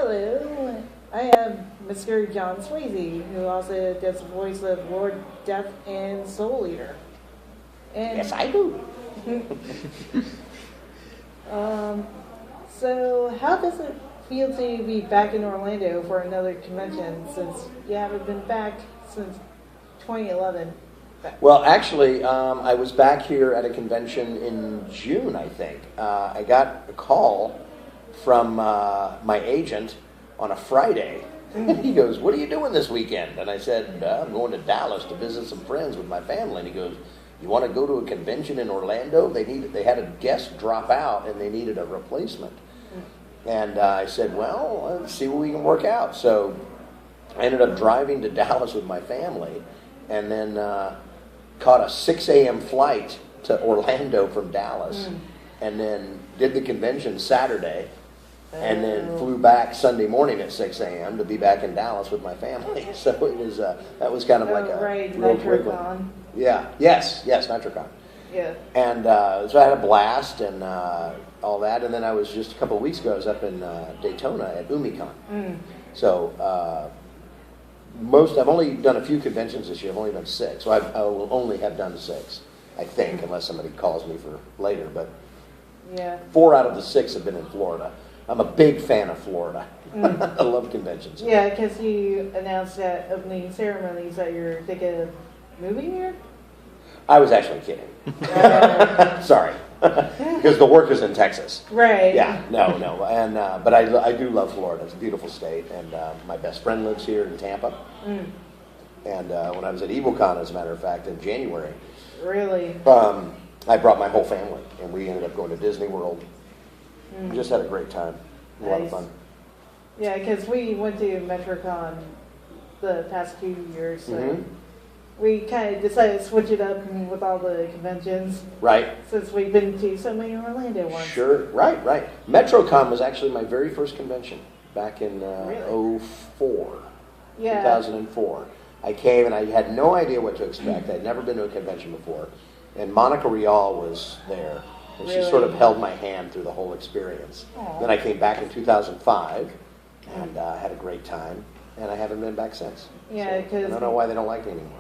Hello, I am Mr. John Swasey, who also does the voice of Lord Death and Soul Eater. And, Yes, I do. So, how does it feel to be back in Orlando for another convention since you haven't been back since 2011? Well, actually, I was back here at a convention in June, I think. I got a call from my agent on a Friday. He goes, "What are you doing this weekend?" And I said, "I'm going to Dallas to visit some friends with my family." And he goes, "You want to go to a convention in Orlando? They had a guest drop out and they needed a replacement." And I said, "Well, let's see what we can work out." So I ended up driving to Dallas with my family and then caught a 6 a.m. flight to Orlando from Dallas and then did the convention Saturday and then flew back Sunday morning at 6 a.m. to be back in Dallas with my family. So it was that was kind of like a real quick one. Yeah. Yes, NitroCon. Yeah. And so I had a blast and all that. And then I was just a couple of weeks ago, I was up in Daytona at UmiCon. So I've only done a few conventions this year. I've only done 6. So I will only have done 6, I think, unless somebody calls me for later. But 4 out of the 6 have been in Florida. I'm a big fan of Florida. I love conventions. Yeah, because you announced at opening ceremonies that you're thinking of moving here? I was actually kidding. Sorry. Because the work is in Texas. Right. Yeah, no. And but I do love Florida. It's a beautiful state. And my best friend lives here in Tampa. And when I was at EvilCon, as a matter of fact, in January. Really? I brought my whole family. And we ended up going to Disney World. We just had a great time. A lot of fun. Yeah, because we went to MetroCon the past few years. So we kind of decided to switch it up with all the conventions. Right. Since we've been to so many Orlando ones. Sure. Right. MetroCon was actually my very first convention back in 2004. 2004. I came and I had no idea what to expect. I'd never been to a convention before. And Monica Rial was there. And she sort of held my hand through the whole experience. Aww. Then I came back in 2005 and had a great time. And I haven't been back since. Yeah, because... I don't know why they don't like me anymore.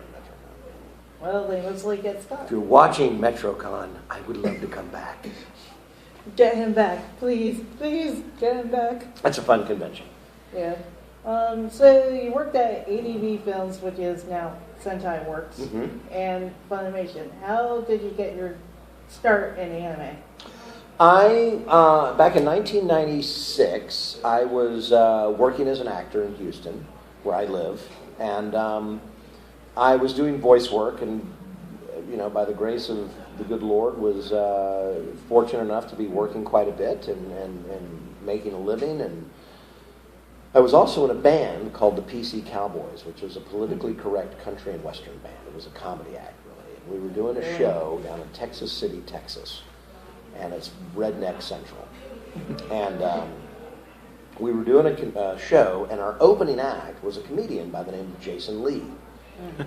Well, they mostly get stuck. If you're watching MetroCon, I would love to come back. Get him back. Please get him back. That's a fun convention. Yeah. So you worked at ADV Films, which is now Sentai Works, and Funimation. How did you get your start in anime? Back in 1996, I was working as an actor in Houston, where I live, and I was doing voice work, and by the grace of the good Lord, was fortunate enough to be working quite a bit and making a living. And I was also in a band called the PC Cowboys, which was a politically correct country and western band. It was a comedy act, really. And we were doing a show down in Texas City, Texas, and it's Redneck Central. And we were doing a show, and our opening act was a comedian by the name of Jason Lee.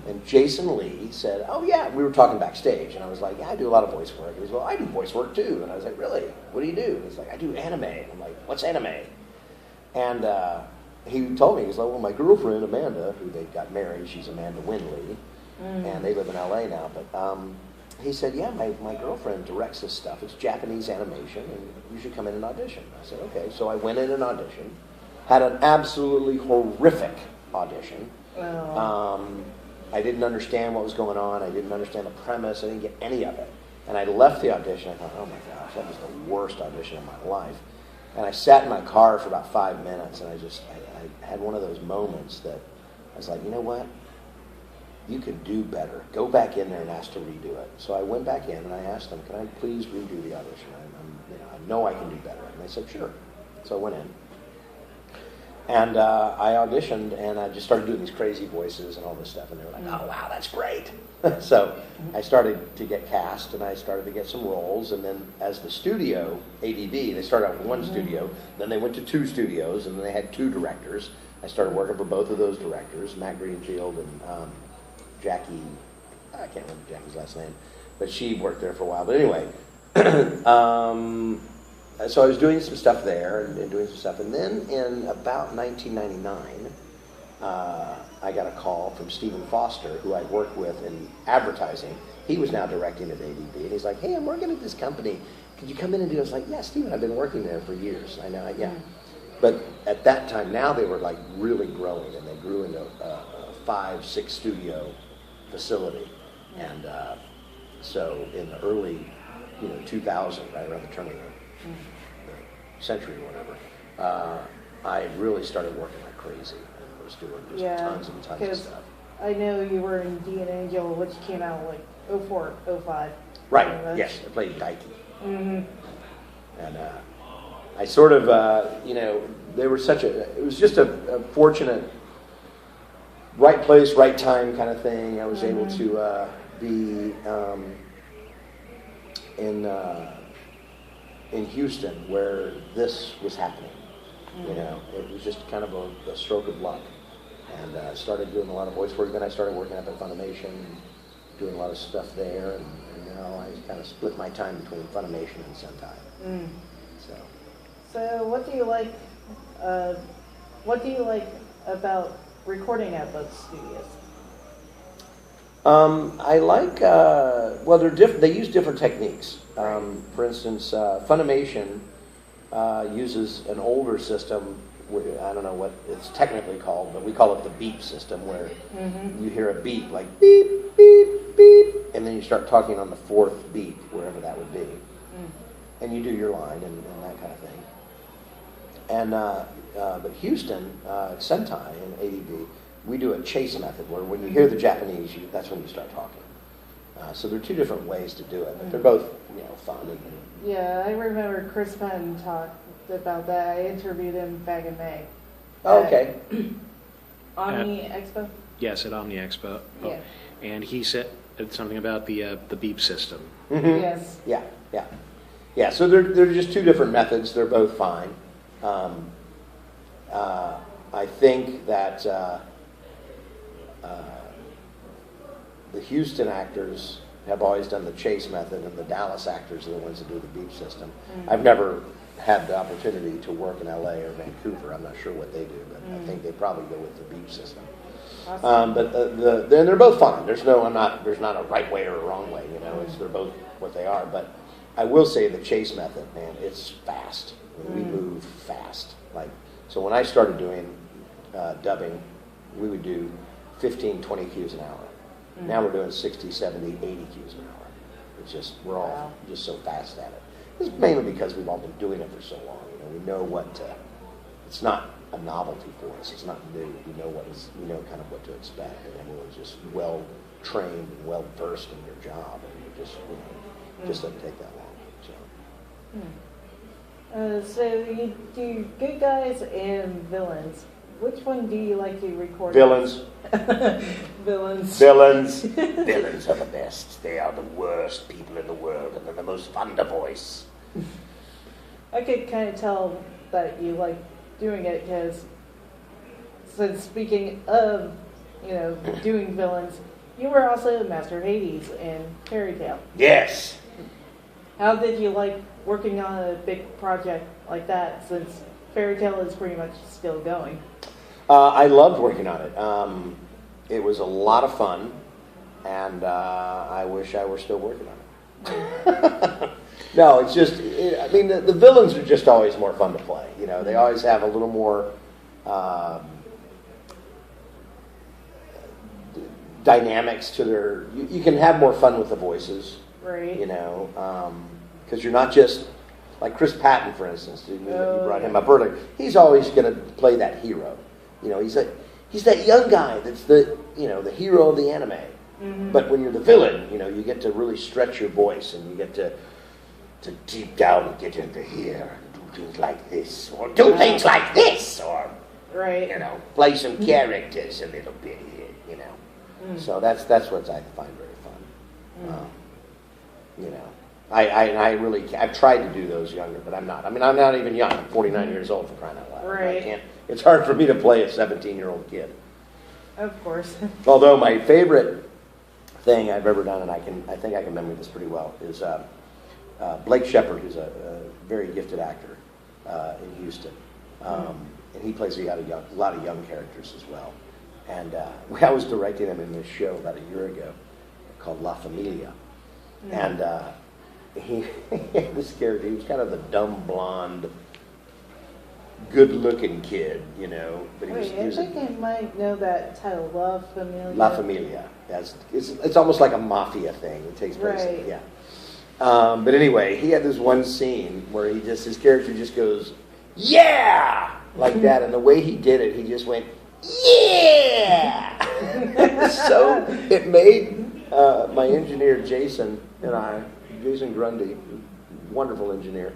And Jason Lee said, "Oh yeah," we were talking backstage, and I was like, "Yeah, I do a lot of voice work." And he's like, "Well, I do voice work too." And I was like, "Really? What do you do?" And he's like, "I do anime." And I'm like, "What's anime?" And he told me, he's like, "Well, my girlfriend Amanda, who they got married, she's Amanda Winley, and they live in LA now." But he said, "Yeah, my girlfriend directs this stuff. It's Japanese animation, and you should come in and audition." I said, "Okay." So I went in and auditioned, had an absolutely horrific audition. I didn't understand what was going on. I didn't understand the premise. I didn't get any of it. And I left the audition. I thought, oh my gosh, that was the worst audition of my life. And I sat in my car for about 5 minutes, and I had one of those moments that I was like, you know what? You can do better. Go back in there and ask to redo it. So I went back in and I asked them, "Can I please redo the audition? I know I can do better." And they said, "Sure." So I went in. And I auditioned, and I just started doing these crazy voices and all this stuff. And they were like, "Oh, wow, that's great." So I started to get cast, and I started to get some roles. And then as the studio, ADV, they started out with one studio. Then they went to 2 studios, and then they had 2 directors. I started working for both of those directors, Matt Greenfield and Jackie. I can't remember Jackie's last name, but she worked there for a while. But anyway, so I was doing some stuff there and doing some stuff. And then in about 1999, I got a call from Stephen Foster, who I'd worked with in advertising. He was now directing at ADB. And he's like, hey, I'm working at this company. Could you come in and do it? I was like, yeah, Stephen, I've been working there for years. I know, yeah. But at that time, now they were like really growing, and they grew into a 5-6 studio facility. And so in the early 2000, right around the turn of the century or whatever, I really started working like crazy. I was doing just tons and tons of stuff. I know you were in D and Angel, which came out like 04, 05. Right, yes, I played Daiki. Mm-hmm. And I sort of, they were it was just a fortunate right place, right time kind of thing. I was able to be in Houston where this was happening. It was just kind of a stroke of luck. And I started doing a lot of voice work. Then I started working up at Funimation, doing a lot of stuff there. And now I kind of split my time between Funimation and Sentai. So what do you like? What do you like about recording at both studios? I like. Well, they use different techniques. For instance, Funimation uses an older system. I don't know what it's technically called, but we call it the beep system, where you hear a beep like beep, beep, beep, and then you start talking on the fourth beep, wherever that would be. And you do your line and that kind of thing. And but Houston, Sentai and ADB, we do a chase method, where when you hear the Japanese, that's when you start talking. So there are two different ways to do it, but they're both fun. Yeah, I remember Chris Penn talked about that. I interviewed him back in May. Oh, okay. Omni Expo? Yes, at Omni Expo. Oh. Yeah. And he said something about the beep system. Mm-hmm. Yes. Yeah, so they're just two different methods. They're both fine. I think that the Houston actors have always done the chase method, and the Dallas actors are the ones that do the beep system. I've never had the opportunity to work in LA or Vancouver. I'm not sure what they do, but I think they probably go with the beep system. Awesome. But they're both fine. There's not a right way or a wrong way. They're both what they are. But I will say the chase method, man, it's fast. We move fast. So when I started doing dubbing, we would do 15, 20 cues an hour. Now we're doing 60, 70, 80 cues an hour. It's just, we're all just so fast at it. It's mainly because we've all been doing it for so long. We know it's not a novelty for us. It's not new. We know kind of what to expect, and everyone's just well trained and well versed in their job, and it just doesn't take that long. So you do good guys and villains. Which one do you like to record? Villains. Villains. Villains. Villains are the best. They are the worst people in the world, and they're the most fun to voice. I could kind of tell that you like doing it because, since speaking of, doing villains, you were also Master Hades in Fairy Tail. Yes. How did you like working on a big project like that, since Fairy Tail is pretty much still going? I loved working on it. It was a lot of fun, and I wish I were still working on it. No, it's just, the villains are just always more fun to play. They always have a little more dynamics to their. You can have more fun with the voices, right? Because you're not just like Chris Patton, for instance. You brought him up earlier. He's always going to play that hero. He's that young guy that's the hero of the anime. Mm-hmm. But when you're the villain, you get to really stretch your voice, and you get to deep down and get into here and do things like this, or do things like this, or right. Play some characters a little bit here. So that's what I find very fun. I've tried to do those younger, but I'm not. I'm not even young. I'm 49 years old, for crying out loud. Right. It's hard for me to play a 17-year-old kid. Of course. Although my favorite thing I've ever done, and I think I can remember this pretty well, is Blake Shepard, who's a very gifted actor in Houston. And he plays a lot of young characters as well. And I was directing him in this show about a year ago called La Familia. And he had this character. He was kind of the dumb, blonde, good-looking kid, you know. But I think I might know that title, La Familia. La Familia. Yes, it's almost like a mafia thing. It takes place. Right. Yeah. But anyway, he had this one scene where his character just goes, yeah, like that, and the way he did it, he just went, yeah. So it made my engineer Jason Grundy, wonderful engineer,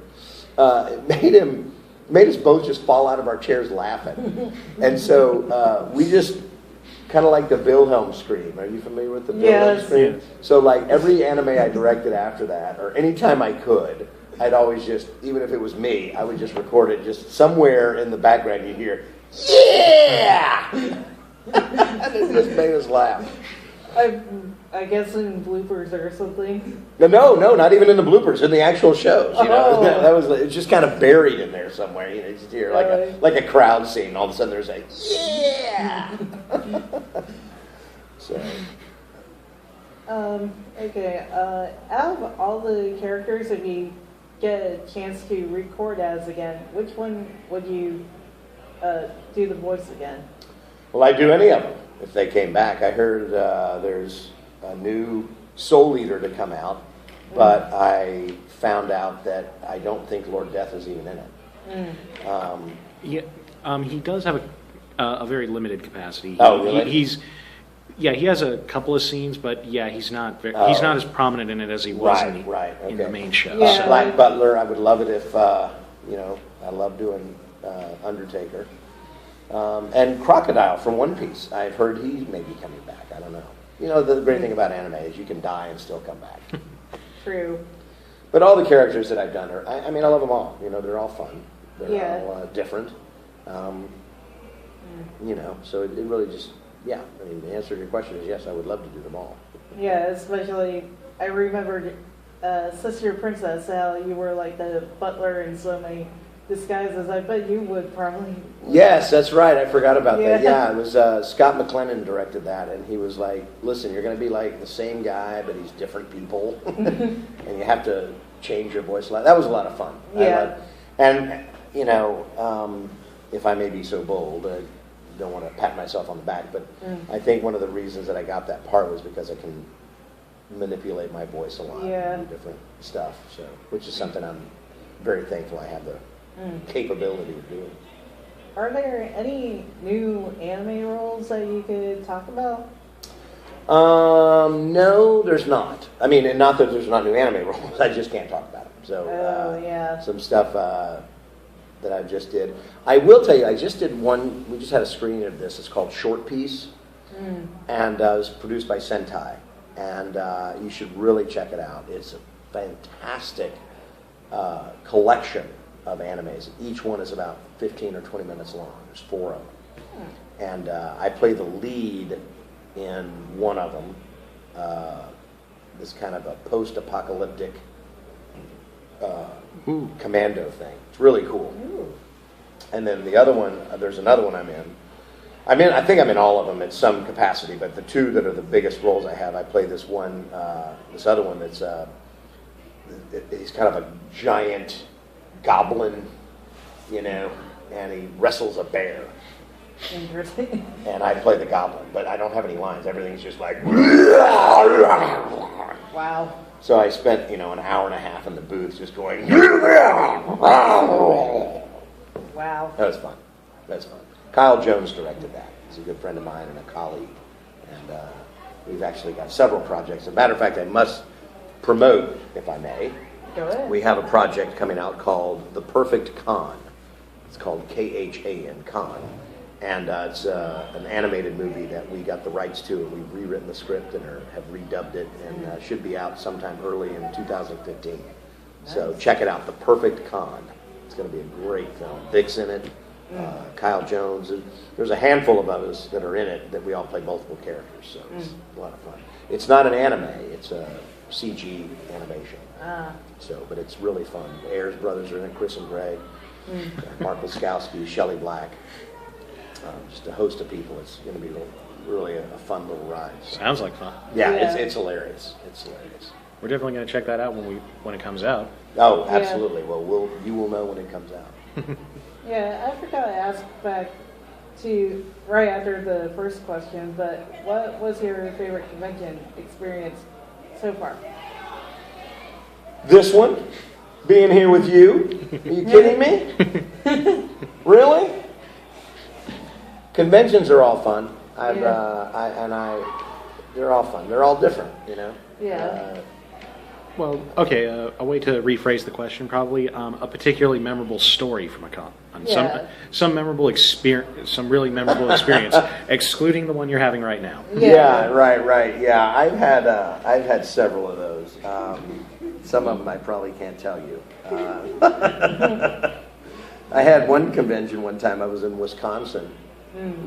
it made us both just fall out of our chairs laughing, and so we just kind of like the Wilhelm scream. Are you familiar with the Wilhelm scream? Yes. So like every anime I directed after that, or anytime I could, I'd always just, even if it was me, I would just record it just somewhere in the background. You'd hear, yeah! And it just made us laugh. I guess in bloopers or something. No, not even in the bloopers, in the actual shows. You know, that was it's just kind of buried in there somewhere. You know, you just hear like a crowd scene. All of a sudden, there's a yeah. So. Okay. Out of all the characters, if you get a chance to record as again, which one would you do the voice again? Well, I'd do any of them if they came back. I heard there's a new Soul Eater to come out, but I found out that I don't think Lord Death is even in it. He does have a very limited capacity. Oh, really? He has a couple of scenes, but he's not he's not as prominent in it as he was in the main show. Yeah. Black Butler, I would love it if I love doing Undertaker. And Crocodile from One Piece. I've heard he may be coming back. I don't know. You know, the great thing about anime is you can die and still come back. True. But all the characters that I've done I love them all. You know, they're all fun. They're all different. You know, so it really just, the answer to your question is yes, I would love to do them all. Yeah, especially, I remembered Sister Princess, how you were like the butler in so many disguises. I bet you would probably. Yes, that's right. I forgot about that. Yeah, it was Scott McLennan directed that, and he was like, listen, you're going to be like the same guy, but he's different people, and you have to change your voice a lot. That was a lot of fun. Yeah. And, you know, if I may be so bold, I don't want to pat myself on the back, but I think one of the reasons that I got that part was because I can manipulate my voice a lot and do different stuff, so which is something I'm very thankful I have the capability of doing. Are there any new anime roles that you could talk about? No, there's not. I mean, and not that there's not new anime roles. I just can't talk about them. So, some stuff that I just did. I will tell you, I just did one. We just had a screening of this. It's called Short Piece, and it was produced by Sentai, and you should really check it out. It's a fantastic collection of animes. Each one is about 15 or 20 minutes long. There's 4 of them. And I play the lead in one of them, this kind of a post-apocalyptic commando thing. It's really cool. And then the other one, there's another one I'm in. I think I'm in all of them at some capacity, but the 2 that are the biggest roles I have, I play this one, this other one that's, he's kind of a giant goblin, you know, and he wrestles a bear. Interesting. And I play the goblin, but I don't have any lines. Everything's just like... Wow. So I spent, an hour and a half in the booth just going... Wow. That was fun. Kyle Jones directed that. He's a good friend of mine and a colleague. And we've actually got several projects. As a matter of fact, I must promote, if I may. Go ahead. We have a project coming out called The Perfect Con. It's called KHAN, Con. And it's an animated movie that we got the rights to, and we've rewritten the script and have redubbed it, and should be out sometime early in 2015. Nice. So check it out, The Perfect Con. It's going to be a great film. Vic's in it, Kyle Jones. There's a handful of us that are in it that we all play multiple characters, so it's a lot of fun. It's not an anime. It's a CG animation. So, but it's really fun. The Ayers brothers are in it, Chris and Greg, Mark Laskowski, Shelley Black, just a host of people. It's going to be really a fun little ride. So. Sounds like fun. Yeah, it's hilarious. It's hilarious. We're definitely going to check that out when it comes out. Oh, absolutely. Well, you will know when it comes out. Yeah, I forgot to ask back to right after the first question, but what was your favorite convention experience so far? This one, being here with you. Are you kidding me? Really? Conventions are all fun. They're all fun. They're all different, you know. Yeah. Well, okay. A way to rephrase the question, probably a particularly memorable story from a con. Some memorable experience, some really memorable experience, excluding the one you're having right now. Yeah, right. Yeah, I've had several of those. Some of them I probably can't tell you. I had one convention one time. I was in Wisconsin,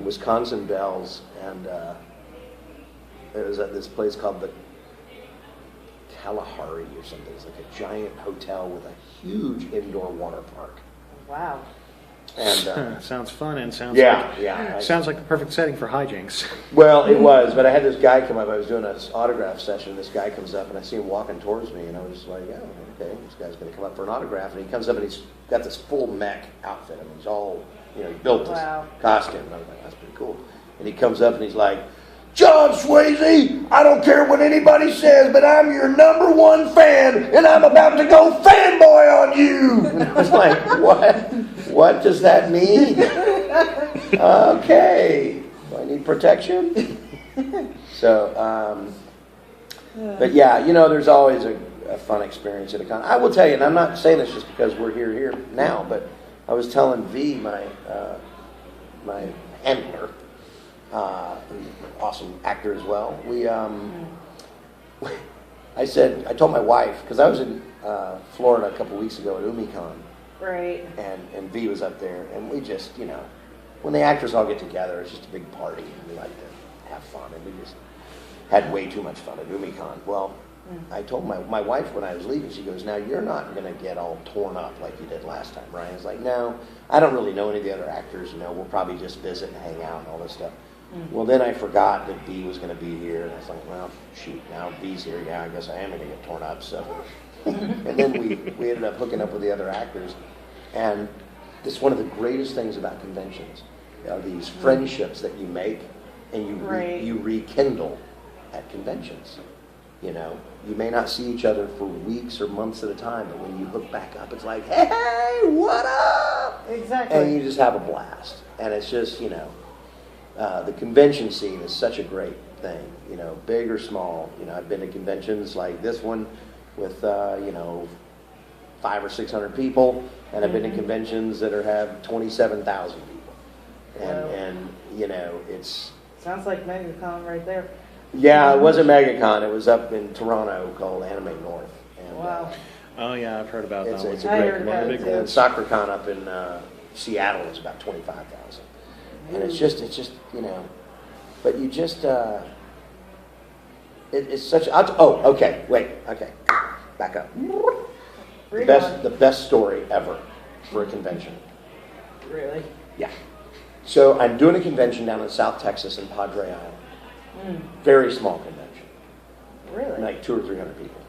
Wisconsin Dells, and it was at this place called the Kalahari or something. It's like a giant hotel with a huge indoor water park. Wow. And sounds fun and sounds sounds like the perfect setting for hijinks. Well, it was, but I had this guy come up. I was doing an autograph session. This guy comes up, and I see him walking towards me, and I was like, "Oh, okay, this guy's going to come up for an autograph." And he comes up, and he's got this full mech outfit. I mean, he's all, he built this costume. And I was like, "That's pretty cool." And he comes up, and he's like, "John Swasey, I don't care what anybody says, but I'm your #1 fan, and I'm about to go fanboy on you." And I was like, "What? What does that mean?" Okay. Do I need protection? So, but yeah, there's always a fun experience at a con. I will tell you, and I'm not saying this just because we're here now, but I was telling V, my handler, who's an awesome actor as well. I told my wife, because I was in Florida a couple weeks ago at MythiCon. Right. And V was up there, and we just, when the actors all get together, it's just a big party, and we like to have fun, and we just had way too much fun at MythiCon. Well, I told my wife when I was leaving, she goes, "Now, you're not going to get all torn up like you did last time, right?" I was like, "No, I don't really know any of the other actors, we'll probably just visit and hang out and all this stuff." Well, then I forgot that V was going to be here, and I was like, "Well, shoot, now V's here, yeah, I guess I am going to get torn up." So, and then we ended up hooking up with the other actors, and this is one of the greatest things about conventions, these friendships that you make and you rekindle at conventions. You may not see each other for weeks or months at a time, but when you hook back up, it's like, "Hey, what up?" Exactly. And you just have a blast, and it's just the convention scene is such a great thing, big or small. I've been to conventions like this one with, 500 or 600 people, and I've been to conventions that have 27,000 people. And it's... Sounds like MegaCon right there. Yeah, it wasn't MegaCon. It was up in Toronto called Anime North. And, wow. Oh, yeah, I've heard about that one. It's a great one. And SoccerCon up in Seattle is about 25,000. And it's just, but you just, it's such, back up. The best story ever for a convention. Really? Yeah. So I'm doing a convention down in South Texas in Padre Island. Very small convention. Really? Like 200 or 300 people.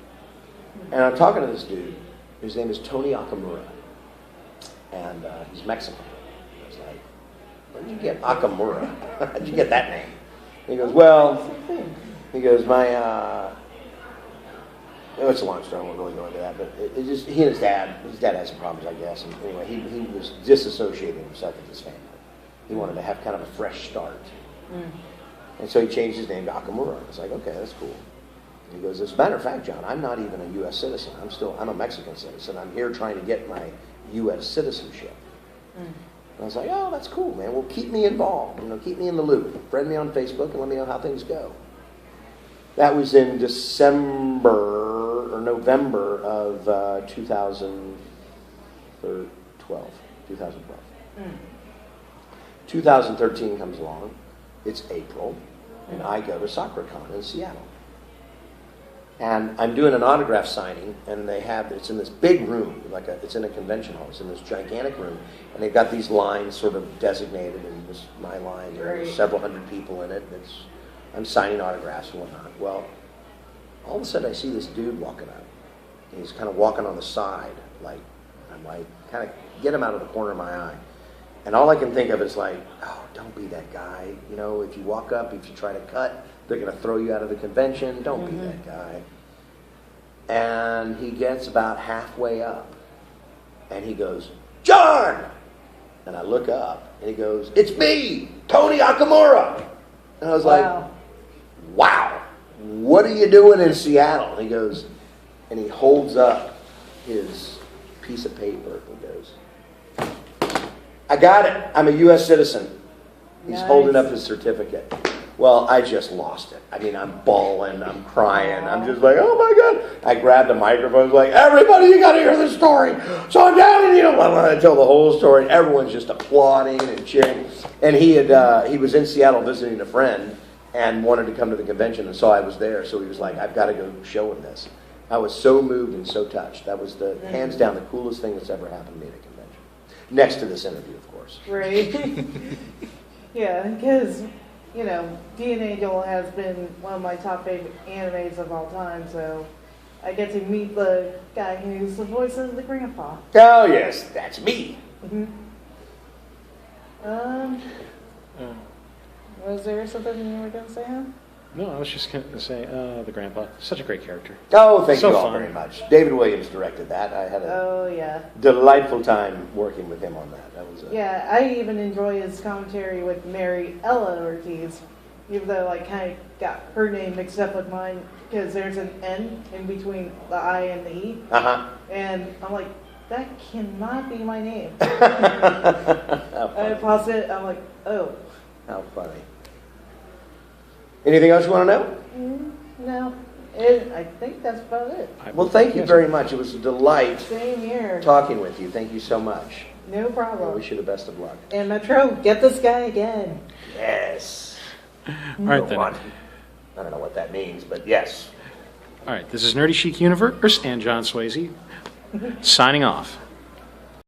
And I'm talking to this dude. His name is Tony Akamura. And he's Mexican. I was like, "Where'd you get Akamura? How'd you get that name?" And he goes, "Well," he goes, it's a long story, I won't really go into that, but it just, he and his dad had some problems, I guess, and anyway, he was disassociating himself with his family. He wanted to have kind of a fresh start. And so he changed his name to Akamura. I was like, "Okay, that's cool." And he goes, "As a matter of fact, John, I'm not even a U.S. citizen. I'm a Mexican citizen. I'm here trying to get my U.S. citizenship." And I was like, "Oh, that's cool, man. Well, keep me involved. Keep me in the loop. Friend me on Facebook and let me know how things go." That was in November of 2012. 2013 comes along. It's April, and I go to SoccerCon in Seattle. And I'm doing an autograph signing, and it's in this big room, it's in a convention hall, it's in this gigantic room, and they've got these lines sort of designated, and this is my line, there's several hundred people in it, I'm signing autographs and whatnot. Well, all of a sudden I see this dude walking up, and he's kind of walking on the side, I'm like, kind of get him out of the corner of my eye. And all I can think of is like, oh, don't be that guy. You know, if you walk up, if you try to cut, they're going to throw you out of the convention. Don't be that guy. And he gets about halfway up, and he goes, John! And I look up, and he goes, it's me, Tony Akamura. And I was like, wow, what are you doing in Seattle? And he goes, and he holds up his piece of paper, and he goes, I got it. I'm a U.S. citizen. He's holding up his certificate. Well, I just lost it. I mean, I'm bawling. I'm crying. I'm just like, oh, my God. I grabbed the microphone. I was like, everybody, you got to hear this story. So I'm down, and I want to tell the whole story. Everyone's just applauding and cheering. And he was in Seattle visiting a friend and wanted to come to the convention and saw I was there. So he was like, I've got to go show him this. I was so moved and so touched. That was hands down the coolest thing that's ever happened to me at a convention. Next to this interview, of course. Right. Yeah, because, Guardian Angel has been one of my top favorite animes of all time, so I get to meet the guy who's the voice of the grandpa. Oh, yes, that's me. Mm-hmm. Was there something you were going to say, huh? No, I was just going to say the grandpa. Such a great character. Oh, thank you all fun. very much. David Williams directed that. I had a delightful time working with him on that. Yeah, I even enjoy his commentary with Mary Ella Ortiz, even though I kind of got her name mixed up with mine because there's an N in between the I and the E. Uh-huh. And I'm like, that cannot be my name. I paused it. I'm like, oh. How funny. Anything else you want to know? No. I think that's about it. Well, thank you very much. It was a delight Same here. talking with you. Thank you so much. No problem. I wish you the best of luck. And Metro, get this guy again. Yes. All right, then. I don't know what that means, but yes. All right, this is Nerdy Chic Universe and John Swasey signing off.